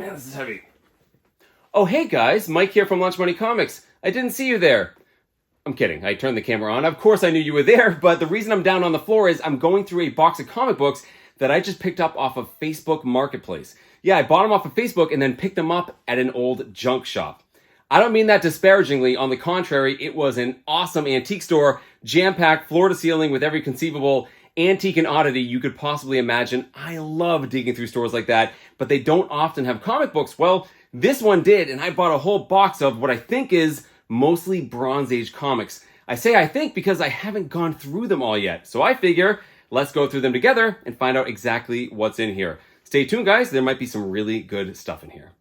man, this is heavy. Oh, hey guys, Mike here from Lunch Money Comics. I didn't see you there. I'm kidding, I turned the camera on. Of course I knew you were there, but the reason I'm down on the floor is I'm going through a box of comic books that I just picked up off of Facebook Marketplace. Yeah, I bought them off of Facebook and then picked them up at an old junk shop. I don't mean that disparagingly. On the contrary, it was an awesome antique store, jam-packed, floor to ceiling with every conceivable antique and oddity you could possibly imagine. I love digging through stores like that, but they don't often have comic books. Well, this one did, and I bought a whole box of what I think is mostly Bronze Age comics. I say I think because I haven't gone through them all yet. So I figure, let's go through them together and find out exactly what's in here. Stay tuned, guys. There might be some really good stuff in here.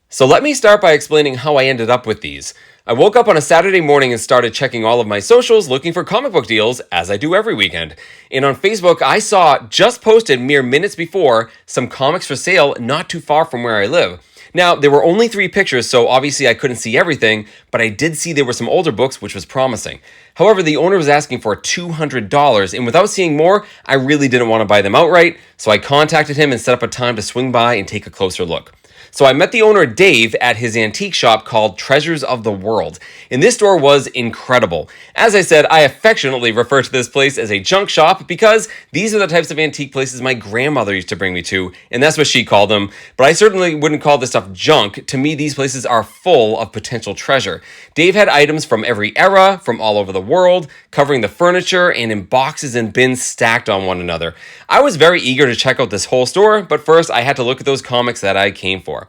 So let me start by explaining how I ended up with these. I woke up on a Saturday morning and started checking all of my socials looking for comic book deals, as I do every weekend. And on Facebook, I saw, just posted mere minutes before, some comics for sale not too far from where I live. Now, there were only 3 pictures, so obviously I couldn't see everything, but I did see there were some older books, which was promising. However, the owner was asking for $200, and without seeing more, I really didn't want to buy them outright, so I contacted him and set up a time to swing by and take a closer look. So I met the owner, Dave, at his antique shop called Treasures of the World. And this store was incredible. As I said, I affectionately refer to this place as a junk shop because these are the types of antique places my grandmother used to bring me to, and that's what she called them. But I certainly wouldn't call this stuff junk. To me, these places are full of potential treasure. Dave had items from every era, from all over the world, covering the furniture and in boxes and bins stacked on one another. I was very eager to check out this whole store, but first I had to look at those comics that I came for.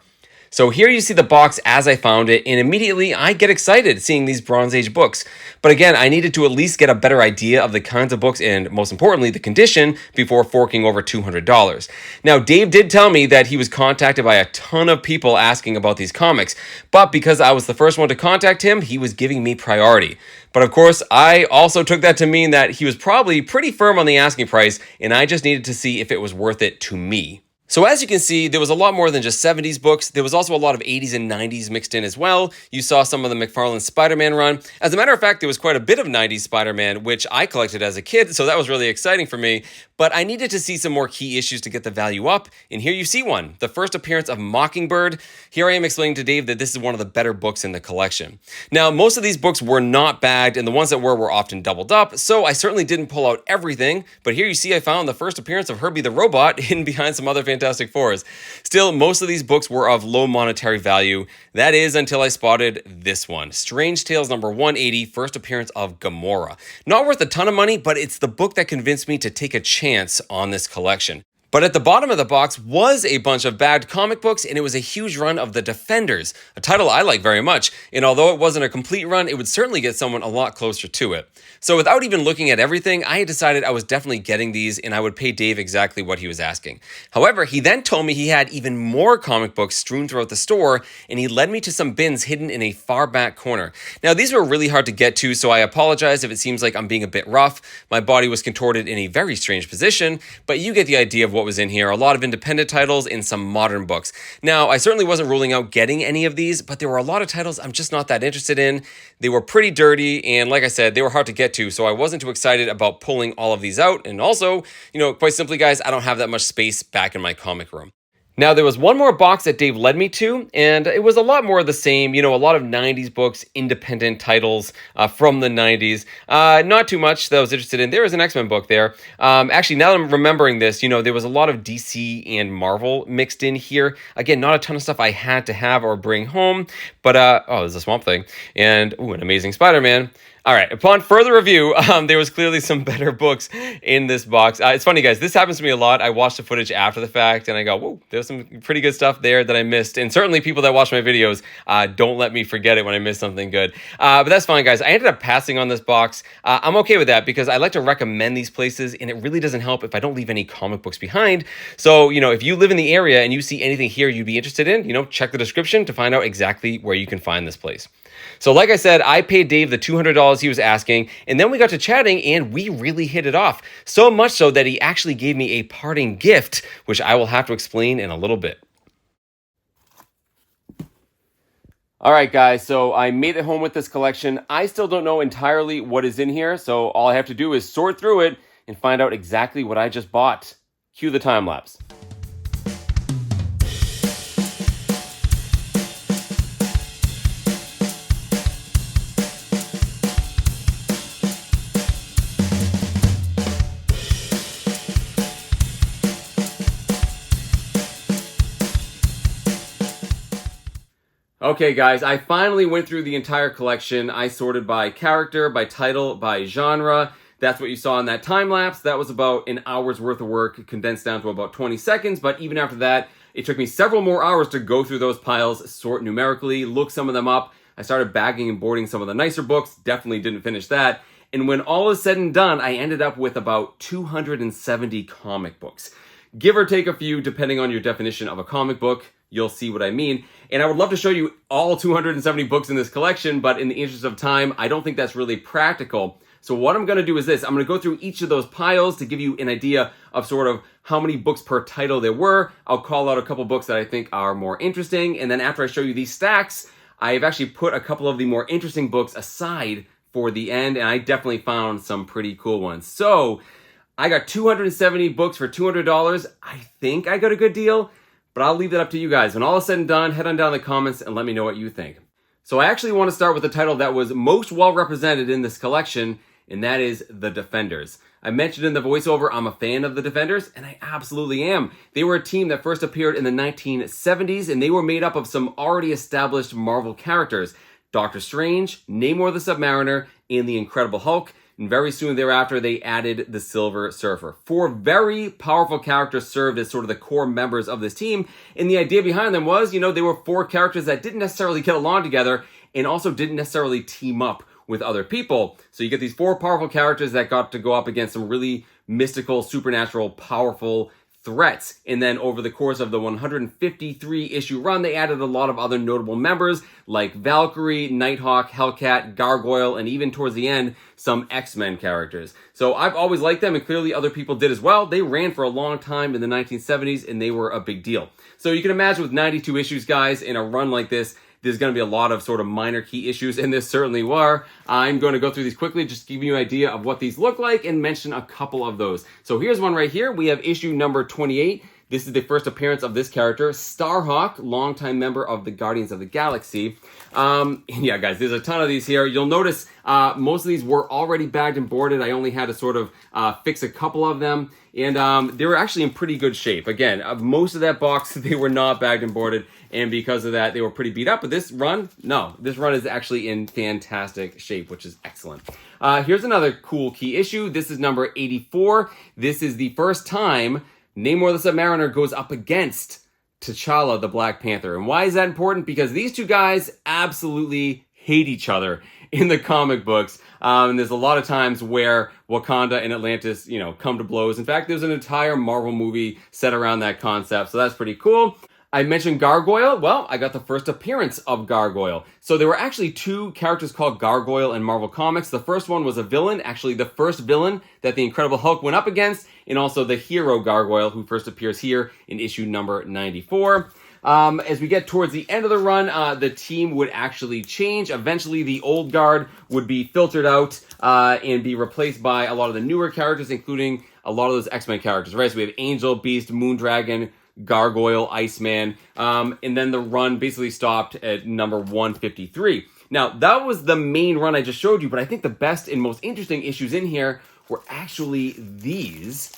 So here you see the box as I found it, and immediately I get excited seeing these Bronze Age books. But again, I needed to at least get a better idea of the kinds of books and, most importantly, the condition before forking over $200. Now, Dave did tell me that he was contacted by a ton of people asking about these comics, but because I was the first one to contact him, he was giving me priority. But of course, I also took that to mean that he was probably pretty firm on the asking price, and I just needed to see if it was worth it to me. So as you can see, there was a lot more than just 70s books. There was also a lot of 80s and 90s mixed in as well. You saw some of the McFarlane SpiderMan run. As a matter of fact, there was quite a bit of 90s Spider-Man, which I collected as a kid, so that was really exciting for me. But I needed to see some more key issues to get the value up, and here you see one. The first appearance of Mockingbird. Here I am explaining to Dave that this is one of the better books in the collection. Now, most of these books were not bagged, and the ones that were often doubled up, so I certainly didn't pull out everything. But here you see I found the first appearance of Herbie the Robot hidden behind some other Fantastic Fours. Still, most of these books were of low monetary value. That is until I spotted this one. Strange Tales number 180, first appearance of Gamora. Not worth a ton of money, but it's the book that convinced me to take a chance on this collection. But at the bottom of the box was a bunch of bagged comic books, and it was a huge run of The Defenders, a title I like very much, and although it wasn't a complete run, it would certainly get someone a lot closer to it. So without even looking at everything, I had decided I was definitely getting these, and I would pay Dave exactly what he was asking. However, he then told me he had even more comic books strewn throughout the store, and he led me to some bins hidden in a far back corner. Now, these were really hard to get to, so I apologize if it seems like I'm being a bit rough. My body was contorted in a very strange position, but you get the idea of what was in here. A lot of independent titles and some modern books. Now, I certainly wasn't ruling out getting any of these, but there were a lot of titles I'm just not that interested in. They were pretty dirty, and like I said, they were hard to get to, so I wasn't too excited about pulling all of these out. And also, quite simply, guys, I don't have that much space back in my comic room. Now, there was one more box that Dave led me to, and it was a lot more of the same, a lot of 90s books, independent titles from the 90s. Not too much that I was interested in. There was an X-Men book there. Actually, now that I'm remembering this, there was a lot of DC and Marvel mixed in here. Again, not a ton of stuff I had to have or bring home, but, there's a Swamp Thing, and, an Amazing Spider-Man. All right, upon further review, there was clearly some better books in this box. It's funny, guys, this happens to me a lot. I watch the footage after the fact, and I go, whoa, there's some pretty good stuff there that I missed. And certainly people that watch my videos don't let me forget it when I miss something good. But that's fine, guys. I ended up passing on this box. I'm okay with that because I like to recommend these places, and it really doesn't help if I don't leave any comic books behind. So, if you live in the area and you see anything here you'd be interested in, check the description to find out exactly where you can find this place. So like I said, I paid Dave the $200 he was asking, and then we got to chatting, and we really hit it off. So much so that he actually gave me a parting gift, which I will have to explain in a little bit. All right, guys, so I made it home with this collection. I still don't know entirely what is in here, so all I have to do is sort through it, and find out exactly what I just bought. Cue the time lapse. Okay guys, I finally went through the entire collection. I sorted by character, by title, by genre. That's what you saw in that time lapse. That was about an hour's worth of work condensed down to about 20 seconds. But even after that, it took me several more hours to go through those piles, sort numerically, look some of them up. I started bagging and boarding some of the nicer books. Definitely didn't finish that. And when all is said and done, I ended up with about 270 comic books. Give or take a few, depending on your definition of a comic book. You'll see what I mean. And I would love to show you all 270 books in this collection, but in the interest of time, I don't think that's really practical. So what I'm going to do is this. I'm going to go through each of those piles to give you an idea of sort of how many books per title there were. I'll call out a couple books that I think are more interesting. And then after I show you these stacks, I've actually put a couple of the more interesting books aside for the end, and I definitely found some pretty cool ones. So I got 270 books for $200. I think I got a good deal. But I'll leave that up to you guys. When all is said and done, head on down in the comments and let me know what you think. So I actually want to start with the title that was most well represented in this collection, and that is The Defenders. I mentioned in the voiceover I'm a fan of The Defenders, and I absolutely am. They were a team that first appeared in the 1970s, and they were made up of some already established Marvel characters. Doctor Strange, Namor the Submariner, and the Incredible Hulk. And very soon thereafter, they added the Silver Surfer. 4 very powerful characters served as sort of the core members of this team. And the idea behind them was, they were 4 characters that didn't necessarily get along together and also didn't necessarily team up with other people. So you get these 4 powerful characters that got to go up against some really mystical, supernatural, powerful threats. And then over the course of the 153 issue run, they added a lot of other notable members like Valkyrie, Nighthawk, Hellcat, Gargoyle, and even towards the end, some X-Men characters. So I've always liked them, and clearly other people did as well. They ran for a long time in the 1970s, and they were a big deal. So you can imagine with 92 issues, guys, in a run like this, there's going to be a lot of sort of minor key issues, and this certainly were. I'm going to go through these quickly, just give you an idea of what these look like and mention a couple of those. So here's one right here. We have issue number 28. This is the first appearance of this character, Starhawk, longtime member of the Guardians of the Galaxy. Yeah, guys, there's a ton of these here. You'll notice most of these were already bagged and boarded. I only had to sort of fix a couple of them, and they were actually in pretty good shape. Again, of most of that box, they were not bagged and boarded, and because of that, they were pretty beat up. But this run, no, this run is actually in fantastic shape, which is excellent. Here's another cool key issue. This is number 84. This is the first time Namor the Submariner goes up against T'Challa the Black Panther. And why is that important? Because these two guys absolutely hate each other in the comic books. And there's a lot of times where Wakanda and Atlantis, come to blows. In fact, there's an entire Marvel movie set around that concept. So that's pretty cool. I mentioned Gargoyle. Well, I got the first appearance of Gargoyle. So there were actually 2 characters called Gargoyle in Marvel Comics. The first one was a villain, actually the first villain that the Incredible Hulk went up against, and also the hero Gargoyle, who first appears here in issue number 94. As we get towards the end of the run, the team would actually change. Eventually, the old guard would be filtered out and be replaced by a lot of the newer characters, including a lot of those X-Men characters, right? So we have Angel, Beast, Moondragon, Gargoyle, Iceman, and then the run basically stopped at number 153. Now, that was the main run I just showed you, but I think the best and most interesting issues in here were actually these.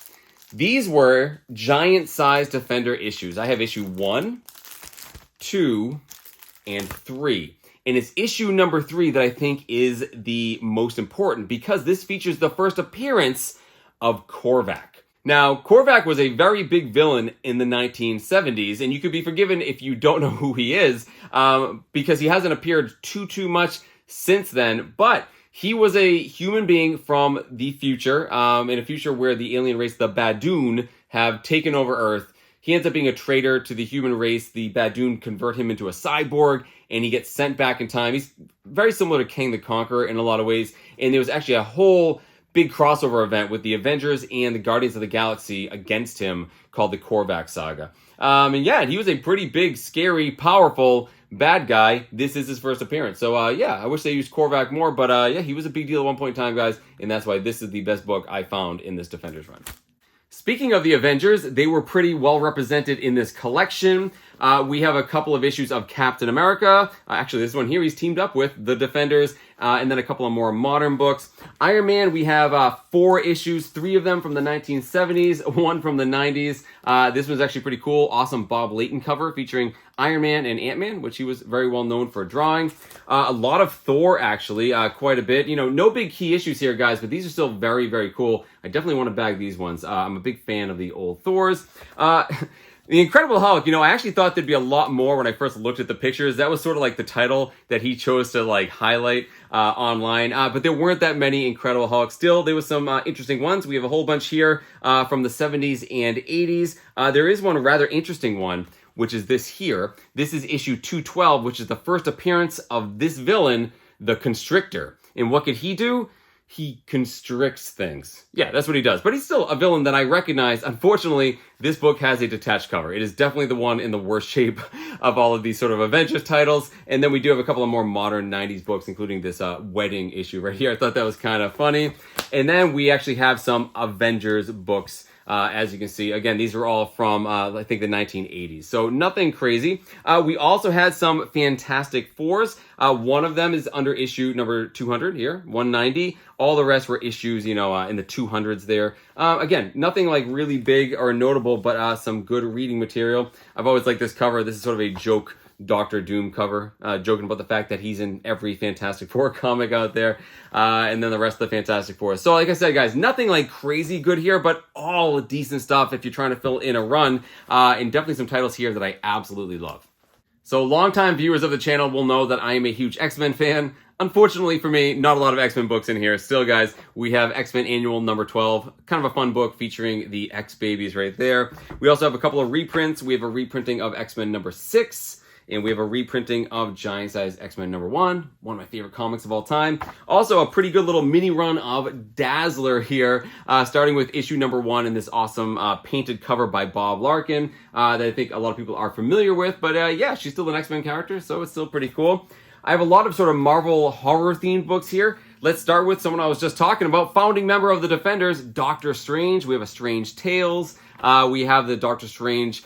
These were giant-sized Defender issues. I have issue 1, 2, and 3. And it's issue number 3 that I think is the most important, because this features the first appearance of Korvac. Now, Korvac was a very big villain in the 1970s, and you could be forgiven if you don't know who he is, because he hasn't appeared too much since then, but he was a human being from the future, in a future where the alien race, the Badoon, have taken over Earth. He ends up being a traitor to the human race. The Badoon convert him into a cyborg, and he gets sent back in time. He's very similar to Kang the Conqueror in a lot of ways, and there was actually a whole big crossover event with the Avengers and the Guardians of the Galaxy against him called the Korvac Saga. And yeah, he was a pretty big, scary, powerful bad guy, this is his first appearance. So yeah, I wish they used Korvac more, but yeah, he was a big deal at one point in time, guys, and that's why this is the best book I found in this Defenders run. Speaking of the Avengers, they were pretty well represented in this collection. We have a couple of issues of Captain America. Actually, this one here, he's teamed up with the Defenders, and then a couple of more modern books. Iron Man, we have 4 issues, 3 of them from the 1970s, 1 from the 90s. This one's actually pretty cool. Awesome Bob Layton cover featuring Iron Man and Ant-Man, which he was very well known for drawing. A lot of Thor, actually, quite a bit. You know, no big key issues here, guys, but these are still very, very cool. I definitely want to bag these ones. I'm a big fan of the old Thors. The Incredible Hulk, you know, I actually thought there'd be a lot more when I first looked at the pictures. That was sort of like the title that he chose to like highlight online. But there weren't that many Incredible Hulks. Still, there was some interesting ones. We have a whole bunch here from the 70s and 80s. There is one rather interesting one, which is this here. This is issue 212, which is the first appearance of this villain, the Constrictor. And what could he do? He constricts things. Yeah, that's what he does. But he's still a villain that I recognize. Unfortunately, this book has a detached cover. It is definitely the one in the worst shape of all of these sort of Avengers titles. And then we do have a couple of more modern 90s books, including this wedding issue right here. I thought that was kind of funny. And then we actually have some Avengers books. As you can see, again, these are all from, I think, the 1980s. So nothing crazy. We also had some Fantastic Fours. One of them is under issue number 200 here, 190. All the rest were issues, you know, in the 200s there. Again, nothing like really big or notable, but some good reading material. I've always liked this cover. This is sort of a joke Doctor Doom cover, joking about the fact that he's in every Fantastic Four comic out there, and then the rest of the Fantastic Four. So like I said, guys, nothing like crazy good here, but all decent stuff if you're trying to fill in a run, and definitely some titles here that I absolutely love. So longtime viewers of the channel will know that I am a huge X-Men fan. Unfortunately for me, not a lot of X-Men books in here. Still, guys, we have X-Men Annual number 12. Kind of a fun book featuring the X-Babies right there. We also have a couple of reprints. We have a reprinting of X-Men number 6. And we have a reprinting of Giant Size X-Men number 1, one of my favorite comics of all time. Also, a pretty good little mini run of Dazzler here, starting with issue number 1 in this awesome painted cover by Bob Larkin that I think a lot of people are familiar with. But yeah, she's still an X-Men character, so it's still pretty cool. I have a lot of sort of Marvel horror-themed books here. Let's start with someone I was just talking about, founding member of the Defenders, Doctor Strange. We have a Strange Tales. We have the Doctor Strange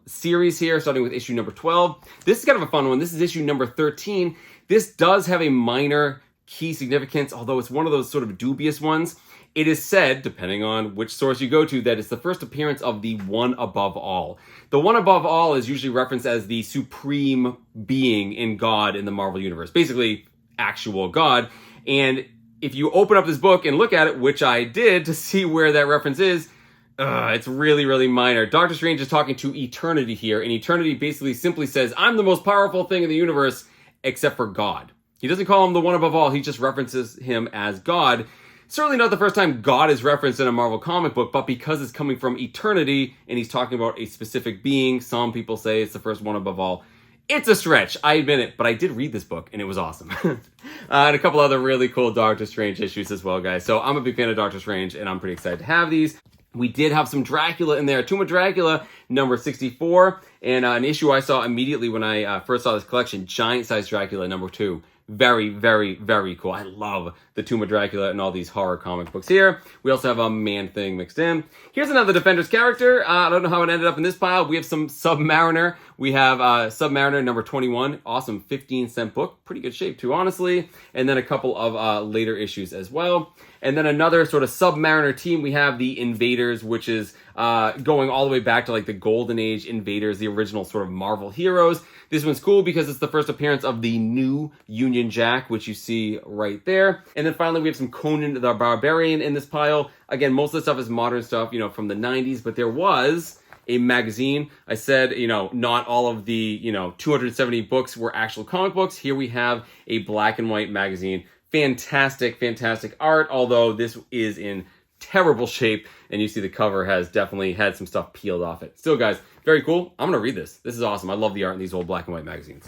series here, starting with issue number 12. This is kind of a fun one. This is issue number 13. This does have a minor key significance, although it's one of those sort of dubious ones. It is said, depending on which source you go to, that it's the first appearance of the One Above All. The One Above All is usually referenced as the supreme being in God in the Marvel Universe. Basically, actual God. And if you open up this book and look at it, which I did to see where that reference is, it's really, really minor. Doctor Strange is talking to Eternity here, and Eternity basically simply says, I'm the most powerful thing in the universe, except for God. He doesn't call him the One Above All, he just references him as God. Certainly not the first time God is referenced in a Marvel comic book, but because it's coming from Eternity, and he's talking about a specific being, some people say it's the first One Above All. It's a stretch, I admit it, but I did read this book, and it was awesome. And a couple other really cool Doctor Strange issues as well, guys. So I'm a big fan of Doctor Strange, and I'm pretty excited to have these. We did have some Dracula in there. Tomb of Dracula, number 64. And an issue I saw immediately when I first saw this collection, Giant Size Dracula, number 2. Very, very, very cool. I love the Tomb of Dracula and all these horror comic books here. We also have a Man-Thing mixed in. Here's another Defenders character. I don't know how it ended up in this pile. We have some Submariner. We have Submariner number 21. Awesome 15-cent book. Pretty good shape too, honestly. And then a couple of later issues as well. And then another sort of Submariner team, we have the Invaders, which is going all the way back to like the Golden Age Invaders, the original sort of Marvel heroes. This one's cool because it's the first appearance of the new Union Jack, which you see right there. And then finally, we have some Conan the Barbarian in this pile. Again, most of the stuff is modern stuff, you know, from the 90s, but there was a magazine. I said, you know, not all of the, 270 books were actual comic books. Here we have a black and white magazine. Fantastic, fantastic art, although this is in terrible shape, and you see the cover has definitely had some stuff peeled off it. Still, guys, very cool. I'm going to read this. This is awesome. I love the art in these old black and white magazines.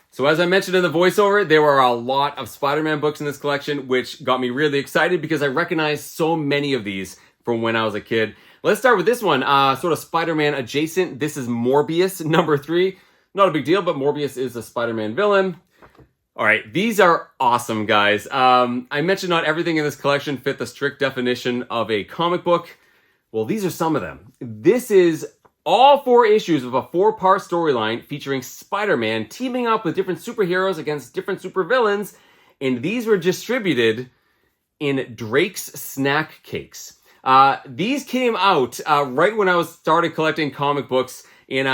So as I mentioned in the voiceover, there were a lot of Spider-Man books in this collection, which got me really excited because I recognized so many of these from when I was a kid. Let's start with this one, sort of Spider-Man adjacent. This is Morbius, number 3. Not a big deal, but Morbius is a Spider-Man villain. All right, these are awesome, guys. I mentioned not everything in this collection fit the strict definition of a comic book. Well, these are some of them. This is all 4 issues of a 4-part storyline featuring Spider-Man teaming up with different superheroes against different supervillains, and these were distributed in Drake's Snack Cakes. These came out right when I started collecting comic books, and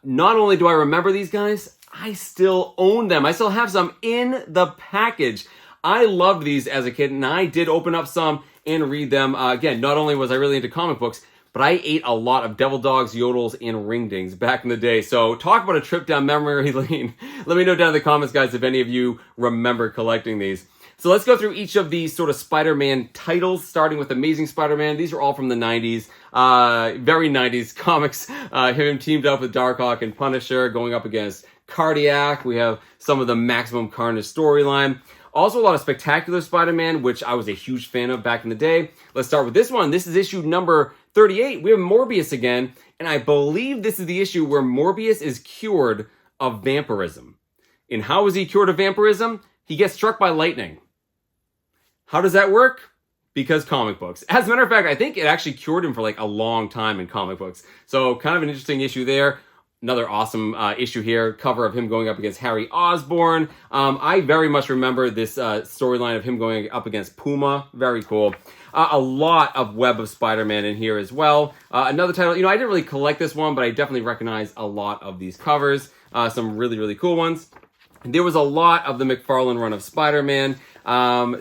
not only do I remember these guys, I still own them. I still have some in the package. I loved these as a kid, and I did open up some and read them. Again, not only was I really into comic books, but I ate a lot of Devil Dogs, Yodels, and Ringdings back in the day. So talk about a trip down memory lane. Let me know down in the comments, guys, if any of you remember collecting these. So let's go through each of these sort of Spider-Man titles, starting with Amazing Spider-Man. These are all from the 90s, very 90s comics. Him teamed up with Darkhawk and Punisher, going up against Cardiac. We have some of the Maximum Carnage storyline. Also, a lot of Spectacular Spider-Man, which I was a huge fan of back in the day. Let's start with this one. This is issue number 38. We have Morbius again, and I believe this is the issue where Morbius is cured of vampirism. And how is he cured of vampirism? He gets struck by lightning. How does that work? Because comic books. As a matter of fact, I think it actually cured him for like a long time in comic books. So kind of an interesting issue there. Another awesome issue here, cover of him going up against Harry Osborn. I very much remember this storyline of him going up against Puma. Very cool. A lot of Web of Spider-Man in here as well. Another title, I didn't really collect this one, but I definitely recognize a lot of these covers. Some really, really cool ones. There was a lot of the McFarlane run of Spider-Man,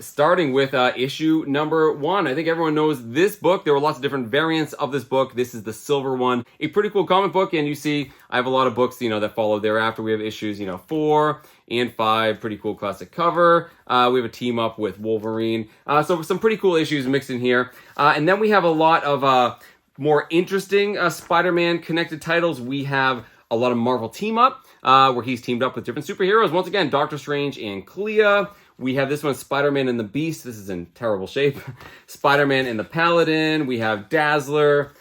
starting with issue number 1. I think everyone knows this book. There were lots of different variants of this book. This is the silver one. A pretty cool comic book, and you see I have a lot of books, that follow thereafter. We have issues, 4 and 5. Pretty cool classic cover. We have a team up with Wolverine. So some pretty cool issues mixed in here. And then we have a lot of more interesting Spider-Man connected titles. We have a lot of Marvel team up, where he's teamed up with different superheroes. Once again, Doctor Strange and Clea. We have this one, Spider-Man and the Beast. This is in terrible shape. Spider-Man and the Paladin. We have Dazzler,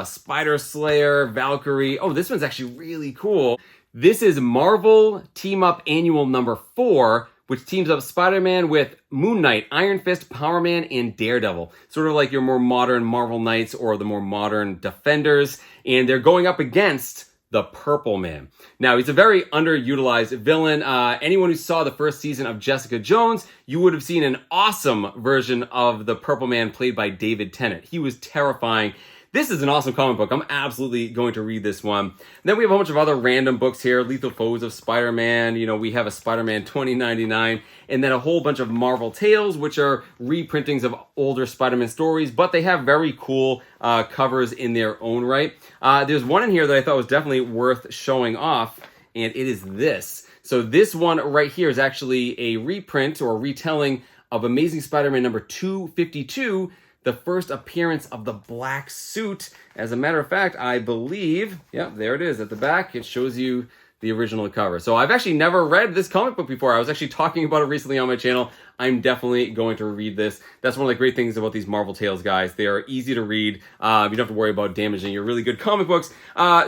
Spider Slayer, Valkyrie. Oh, this one's actually really cool. This is Marvel Team Up Annual number 4, which teams up Spider-Man with Moon Knight, Iron Fist, Power Man, and Daredevil. Sort of like your more modern Marvel Knights or the more modern Defenders. And they're going up against the Purple Man. Now, he's a very underutilized villain. Anyone who saw the first season of Jessica Jones, you would have seen an awesome version of the Purple Man played by David Tennant. He was terrifying. This is an awesome comic book. I'm absolutely going to read this one. Then we have a bunch of other random books here. Lethal Foes of Spider-Man. We have a Spider-Man 2099. And then a whole bunch of Marvel Tales, which are reprintings of older Spider-Man stories. But they have very cool covers in their own right. There's one in here that I thought was definitely worth showing off. And it is this. So this one right here is actually a reprint or retelling of Amazing Spider-Man number 252. The first appearance of the black suit. As a matter of fact, I believe, there it is at the back. It shows you the original cover. So I've actually never read this comic book before. I was actually talking about it recently on my channel. I'm definitely going to read this. That's one of the great things about these Marvel Tales, guys. They are easy to read. You don't have to worry about damaging your really good comic books.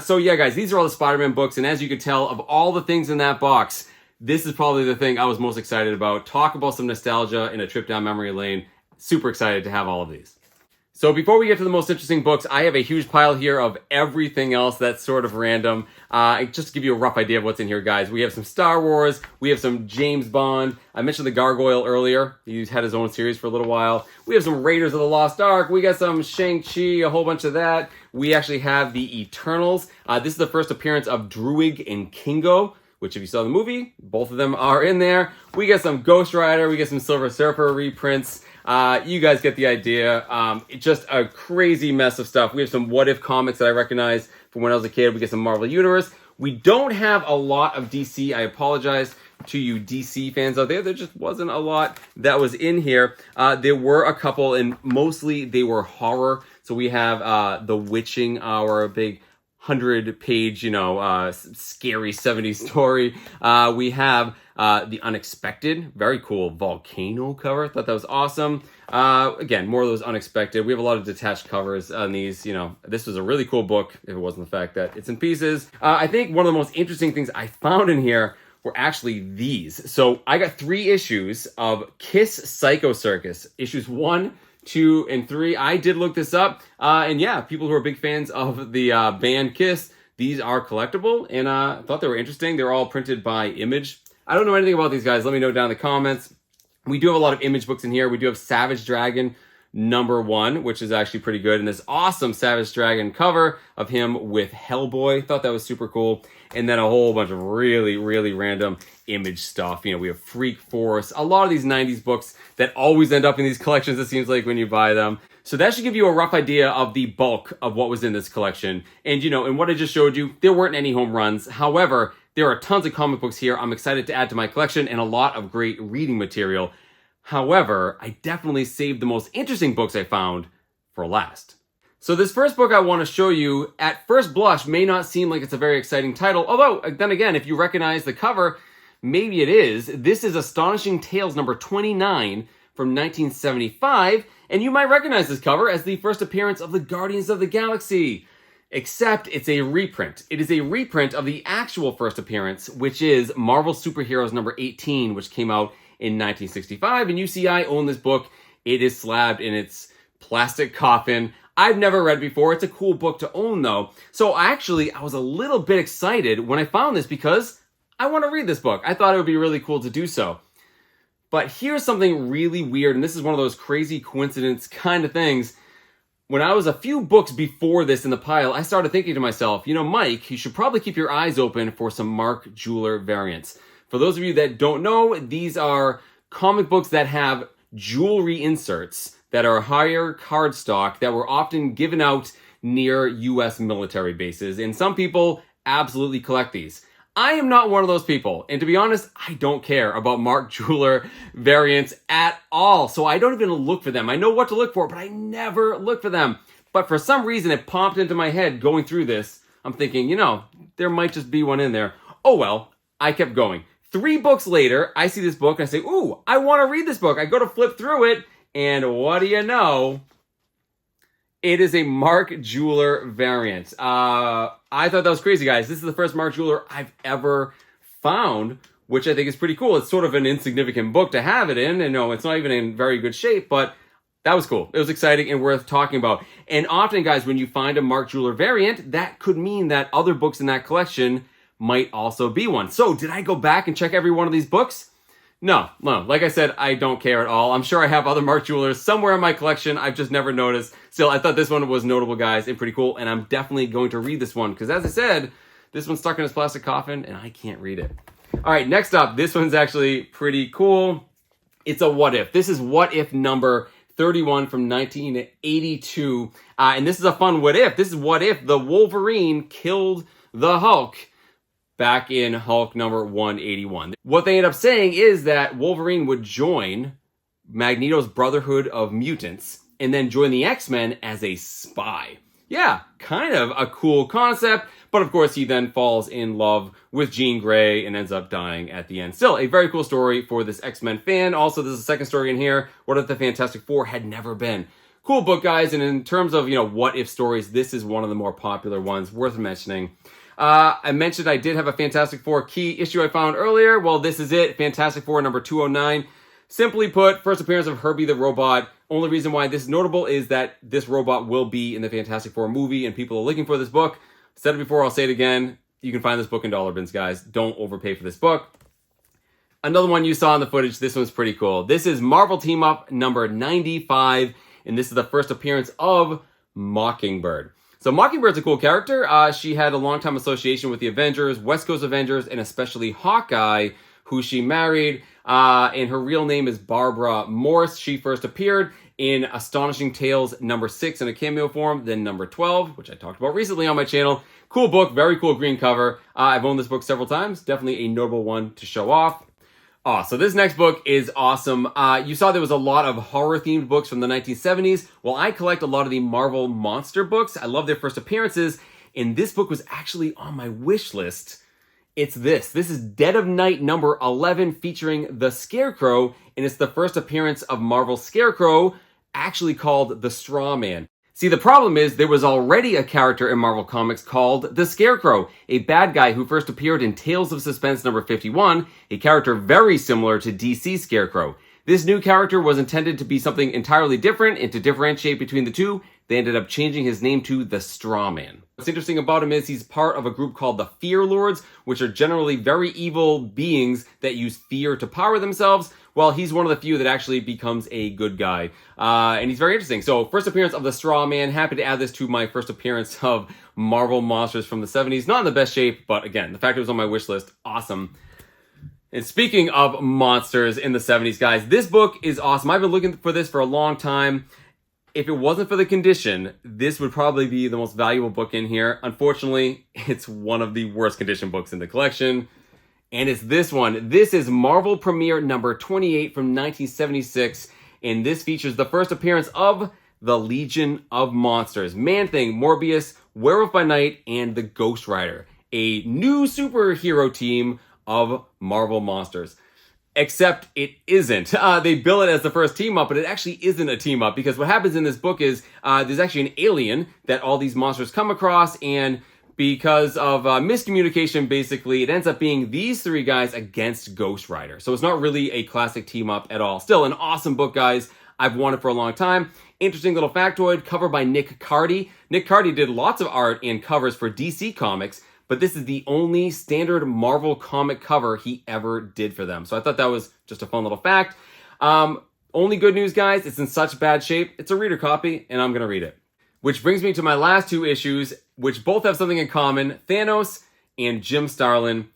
So yeah, guys, these are all the Spider-Man books. And as you can tell, of all the things in that box, this is probably the thing I was most excited about. Talk about some nostalgia in a trip down memory lane. Super excited to have all of these. So before we get to the most interesting books, I have a huge pile here of everything else that's sort of random. Just to give you a rough idea of what's in here, guys. We have some Star Wars. We have some James Bond. I mentioned the Gargoyle earlier. He's had his own series for a little while. We have some Raiders of the Lost Ark. We got some Shang-Chi, a whole bunch of that. We actually have the Eternals. This is the first appearance of Druig and Kingo, which if you saw the movie, both of them are in there. We got some Ghost Rider. We got some Silver Surfer reprints. You guys get the idea. It's just a crazy mess of stuff. We have some What If comics that I recognize from when I was a kid. We get some Marvel Universe. We don't have a lot of DC. I apologize to you DC fans out there. There just wasn't a lot that was in here. There were a couple, and mostly they were horror. So we have The Witching Hour, big 100-page, scary 70s story. We have The Unexpected, very cool volcano cover. Thought that was awesome. Again, more of those unexpected. We have a lot of detached covers on these. You know, this was a really cool book, if it wasn't the fact that it's in pieces. I think one of the most interesting things I found in here were actually these. So I got 3 issues of Kiss Psycho Circus, issues 1, 2, and 3. I did look this up, and yeah, people who are big fans of the band Kiss, these are collectible, and I thought they were interesting. They're all printed by Image. I don't know anything about these guys. Let me know down in the comments. We do have a lot of Image books in here. We do have Savage Dragon #1, which is actually pretty good, and this awesome Savage Dragon cover of him with Hellboy. Thought that was super cool. And then a whole bunch of really, really random Image stuff. You know, we have Freak Force, a lot of these 90s books that always end up in these collections, it seems like, when you buy them. So that should give you a rough idea of the bulk of what was in this collection. And, you know, in what I just showed you, there weren't any home runs. However, there are tons of comic books here I'm excited to add to my collection and a lot of great reading material. However, I definitely saved the most interesting books I found for last. So this first book I want to show you, at first blush, may not seem like it's a very exciting title. Although, then again, if you recognize the cover, maybe it is. This is Astonishing Tales #29 from 1975. And you might recognize this cover as the first appearance of the Guardians of the Galaxy. Except it's a reprint. It is a reprint of the actual first appearance, which is Marvel Superheroes #18, which came out in 1965. And you see I own this book. It is slabbed in its plastic coffin. I've never read before. It's a cool book to own, though. So I was a little bit excited when I found this because I want to read this book. I thought it would be really cool to do so. But here's something really weird, and this is one of those crazy coincidence kind of things. When I was a few books before this in the pile, I started thinking to myself, you know, Mike, you should probably keep your eyes open for some Mark Jeweler variants. For those of you that don't know, these are comic books that have jewelry inserts that are higher cardstock that were often given out near U.S. military bases. And some people absolutely collect these. I am not one of those people. And to be honest, I don't care about Mark Jeweler variants at all. So I don't even look for them. I know what to look for, but I never look for them. But for some reason, it popped into my head going through this. I'm thinking, you know, there might just be one in there. Oh well, I kept going. 3 books later, I see this book and I say, ooh, I want to read this book. I go to flip through it, and what do you know? It is a Mark Jeweler variant. I thought that was crazy, guys. This is the first Mark Jeweler I've ever found, which I think is pretty cool. It's sort of an insignificant book to have it in, and no, it's not even in very good shape, but that was cool. It was exciting and worth talking about. And often, guys, when you find a Mark Jeweler variant, that could mean that other books in that collection might also be one. So, did I go back and check every one of these books? No. Like I said, I don't care at all. I'm sure I have other Mark Jewelers somewhere in my collection. I've just never noticed. Still, I thought this one was notable, guys, and pretty cool, and I'm definitely going to read this one, because as I said, this one's stuck in its plastic coffin, and I can't read it. All right, next up, this one's actually pretty cool. It's a What If. This is What If number 31 from 1982, and this is a fun What If. This is what if the Wolverine killed the Hulk back in Hulk number 181. What they end up saying is that Wolverine would join Magneto's Brotherhood of Mutants and then join the X-Men as a spy. Yeah, kind of a cool concept, but of course he then falls in love with Jean Grey and ends up dying at the end. Still, a very cool story for this X-Men fan. Also, there's a second story in here, What If the Fantastic Four had never been. Cool book, guys, and in terms of, you know, what if stories, this is one of the more popular ones, worth mentioning. I mentioned I did have a Fantastic Four key issue I found earlier. Well, this is it. Fantastic Four number 209. Simply put, first appearance of Herbie the Robot. Only reason why this is notable is that this robot will be in the Fantastic Four movie, and people are looking for this book. Said it before, I'll say it again. You can find this book in dollar bins, guys. Don't overpay for this book. Another one you saw in the footage. This one's pretty cool. This is Marvel Team Up number 95, and this is the first appearance of Mockingbird. So Mockingbird's a cool character. She had a long-time association with the Avengers, West Coast Avengers, and especially Hawkeye, who she married. And her real name is Barbara Morse. She first appeared in Astonishing Tales number 6 in a cameo form, then number 12, which I talked about recently on my channel. Cool book, very cool green cover. I've owned this book several times. Definitely a notable one to show off. So this next book is awesome. You saw there was a lot of horror-themed books from the 1970s. Well, I collect a lot of the Marvel monster books. I love their first appearances, and this book was actually on my wish list, It's this. This is Dead of Night number 11 featuring the Scarecrow, and it's the first appearance of Marvel's Scarecrow, actually called the Straw Man. See, the problem is there was already a character in Marvel Comics called the Scarecrow, a bad guy who first appeared in Tales of Suspense number 51, a character very similar to DC's Scarecrow. This new character was intended to be something entirely different, and to differentiate between the two, they ended up changing his name to the Straw Man. What's interesting about him is he's part of a group called the Fear Lords, which are generally very evil beings that use fear to power themselves. Well, he's one of the few that actually becomes a good guy. And he's very interesting. So, first appearance of the Straw Man. Happy to add this to my first appearance of Marvel Monsters from the 70s. Not in the best shape, but again, the fact it was on my wish list, awesome. And speaking of monsters in the 70s, guys, this book is awesome. I've been looking for this for a long time. If it wasn't for the condition, this would probably be the most valuable book in here. Unfortunately, it's one of the worst condition books in the collection. And it's this one. This is Marvel Premiere number 28 from 1976. And this features the first appearance of the Legion of Monsters. Man-Thing, Morbius, Werewolf by Night, and the Ghost Rider. A new superhero team of Marvel Monsters. Except it isn't. They bill it as the first team up, but it actually isn't a team up, because what happens in this book is there's actually an alien that all these monsters come across, and because of miscommunication, basically, it ends up being these three guys against Ghost Rider. So it's not really a classic team up at all. Still an awesome book, guys. I've wanted for a long time. Interesting little factoid, cover by Nick Cardy. Nick Cardy did lots of art and covers for DC Comics, but this is the only standard Marvel comic cover he ever did for them. So I thought that was just a fun little fact. Only good news, guys, it's in such bad shape. It's a reader copy, and I'm going to read it. Which brings me to my last two issues, which both have something in common, Thanos and Jim Starlin.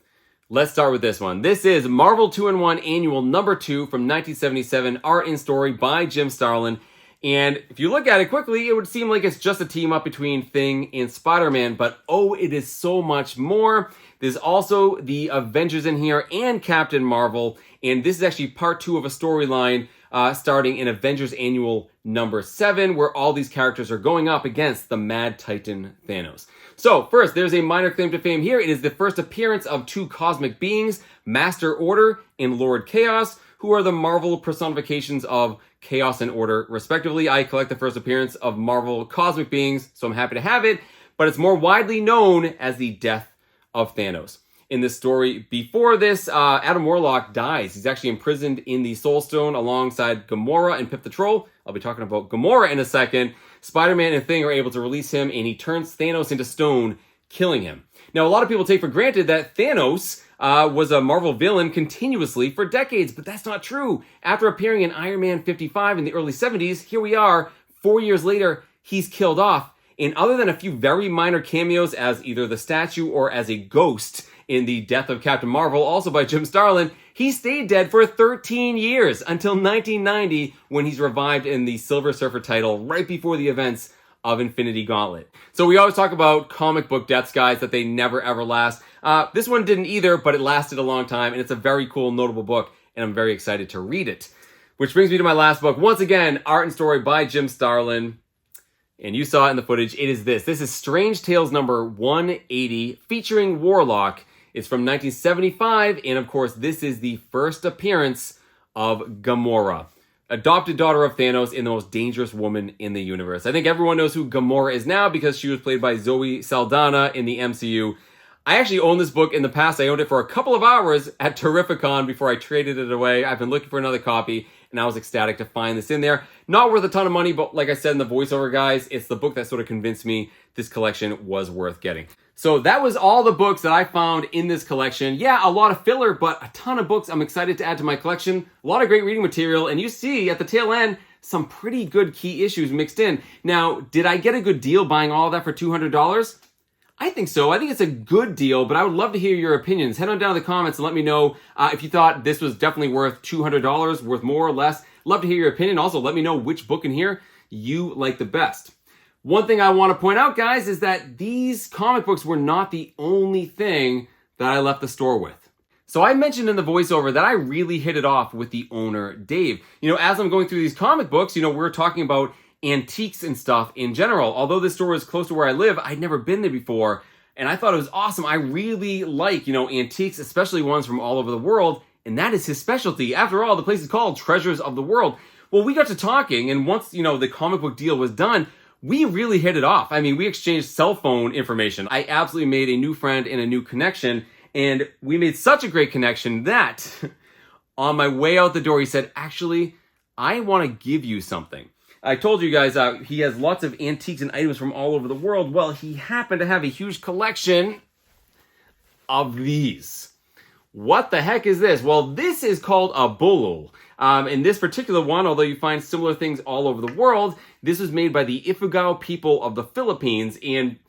Let's start with this one. This is Marvel 2-in-1 Annual number 2 from 1977, art and story by Jim Starlin. And if you look at it quickly, it would seem like it's just a team up between Thing and Spider-Man, but oh, it is so much more. There's also the Avengers in here and Captain Marvel, and this is actually part 2 of a storyline starting in Avengers Annual number 7, where all these characters are going up against the Mad Titan Thanos. So first, there's a minor claim to fame here. It is the first appearance of two cosmic beings, Master Order and Lord Chaos, who are the Marvel personifications of Chaos and Order, respectively. I collect the first appearance of Marvel cosmic beings, so I'm happy to have it, but it's more widely known as the death of Thanos. In this story before this, Adam Warlock dies. He's actually imprisoned in the Soul Stone alongside Gamora and Pip the Troll. I'll be talking about Gamora in a second. Spider-Man and Thing are able to release him, and he turns Thanos into stone, killing him. Now, a lot of people take for granted that Thanos was a Marvel villain continuously for decades, but that's not true. After appearing in Iron Man 55 in the early 70s, here we are, 4 years later, he's killed off. And other than a few very minor cameos as either the statue or as a ghost in the Death of Captain Marvel, also by Jim Starlin, he stayed dead for 13 years until 1990 when he's revived in the Silver Surfer title right before the events of Infinity Gauntlet. So we always talk about comic book deaths, guys, that they never ever last. This one didn't either, but it lasted a long time, and it's a very cool, notable book, and I'm very excited to read it. Which brings me to my last book. Once again, art and story by Jim Starlin. And you saw it in the footage. It is this. This is Strange Tales number 180, featuring Warlock. It's from 1975, and of course, this is the first appearance of Gamora, adopted daughter of Thanos and the most dangerous woman in the universe. I think everyone knows who Gamora is now because she was played by Zoe Saldana in the MCU. I actually owned this book in the past. I owned it for a couple of hours at Terrificon before I traded it away. I've been looking for another copy, and I was ecstatic to find this in there. Not worth a ton of money, but like I said in the voiceover, guys, it's the book that sort of convinced me this collection was worth getting. So that was all the books that I found in this collection. Yeah, a lot of filler, but a ton of books I'm excited to add to my collection. A lot of great reading material, and you see at the tail end, some pretty good key issues mixed in. Now, did I get a good deal buying all of that for $200? I think so. I think it's a good deal, but I would love to hear your opinions. Head on down to the comments and let me know if you thought this was definitely worth $200, worth more or less. Love to hear your opinion. Also, let me know which book in here you like the best. One thing I want to point out, guys, is that these comic books were not the only thing that I left the store with. So I mentioned in the voiceover that I really hit it off with the owner, Dave. You know, as I'm going through these comic books, you know, we're talking about antiques and stuff in general. Although this store is close to where I live, I'd never been there before. and I thought it was awesome. I really like, antiques, especially ones from all over the world, and that is his specialty. After all, the place is called Treasures of the World. Well, we got to talking, and once, the comic book deal was done, we really hit it off. I mean, we exchanged cell phone information. I absolutely made a new friend and a new connection, and we made such a great connection that on my way out the door, he said, actually, I want to give you something. I told you guys he has lots of antiques and items from all over the world. Well, he happened to have a huge collection of these. What the heck is this? Well, this is called a bulul. In this particular one, although you find similar things all over the world, this was made by the Ifugao people of the Philippines, and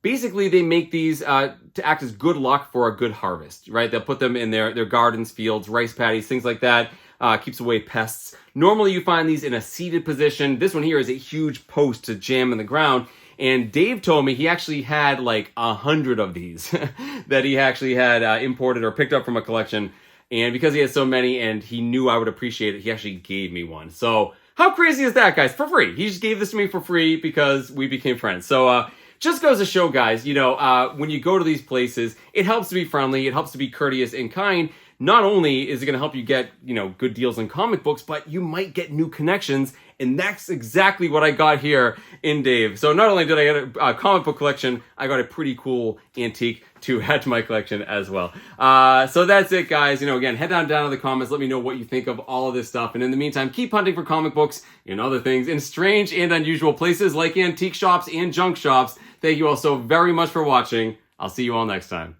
basically they make these to act as good luck for a good harvest, right? They'll put them in their gardens, fields, rice paddies, things like that. Keeps away pests. Normally you find these in a seated position. This one here is a huge post to jam in the ground. And Dave told me he actually had like 100 of these that he actually had imported or picked up from a collection. And because he has so many and he knew I would appreciate it, he actually gave me one. So how crazy is that, guys? For free. He just gave this to me for free because we became friends. So just goes to show, guys, when you go to these places, it helps to be friendly. It helps to be courteous and kind. Not only is it going to help you get, good deals in comic books, but you might get new connections. And that's exactly what I got here in Dave. So not only did I get a comic book collection, I got a pretty cool antique to add to my collection as well. So that's it, guys. Again, head down to the comments. Let me know what you think of all of this stuff. And in the meantime, keep hunting for comic books and other things in strange and unusual places like antique shops and junk shops. Thank you all so very much for watching. I'll see you all next time.